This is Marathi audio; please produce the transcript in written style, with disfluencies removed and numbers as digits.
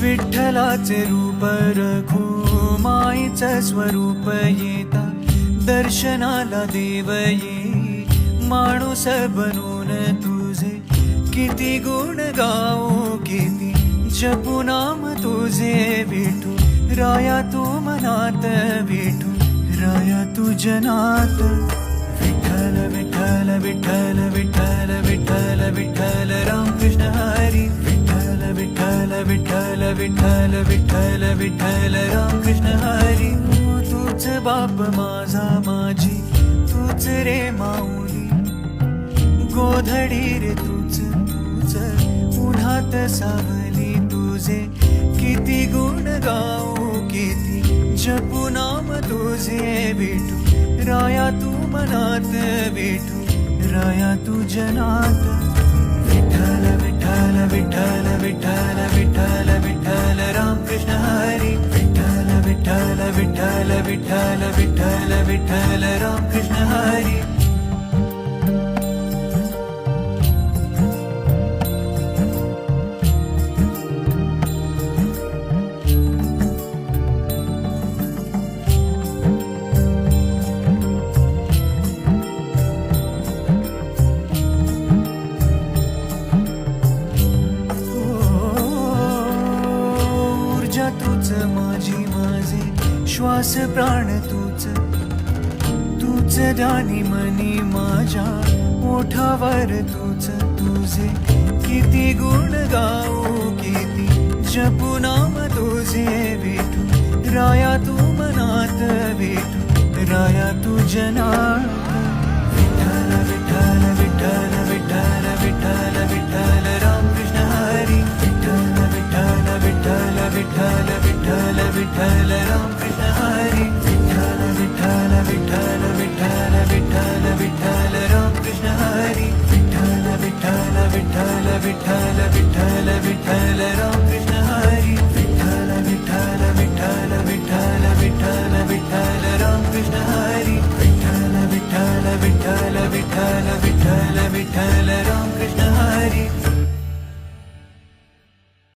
विठ्ठलाचे रूप रघु माईचं स्वरूप येता दर्शनाला देव ये माणूस बनून तुझे किती गुण गाऊ किती जपू नाम तुझे विठू राया तू मनात विठू राया तू जनात विठ्ठल विठ्ठल विठ्ठल विठ्ठल विठ्ठल विठ्ठल रामकृष्ण हरी विठ्ठल विठ्ठल विठ्ठल विठ्ठल विठ्ठल विठ्ठल रामकृष्ण हरी तूच बाप माझा माझी तूच रे माऊली गोधडी रे तूच तूच उन्हात सावली तुझे किती गुण गाऊ किती जपू नाम तुझे विठू राया तू मनात विठू राया तू जनात विठ्ठल विठ्ठल विठ्ठल विठ्ठल विठ्ठल विठ्ठल रामकृष्ण हरी विठ्ठल विठ्ठल विठ्ठल विठ्ठल विठ्ठल विठ्ठल रामकृष्ण हरी तूच माझी माझे श्वास प्राण तूच तूच ध्यानी मनी माझ्या ओठावर तूच तुझे किती गुण गाऊ किती जपू नाम तुझे विठू राया तू मनात विठू राया तू जनात विठ्ठल विठ्ठल विठ्ठल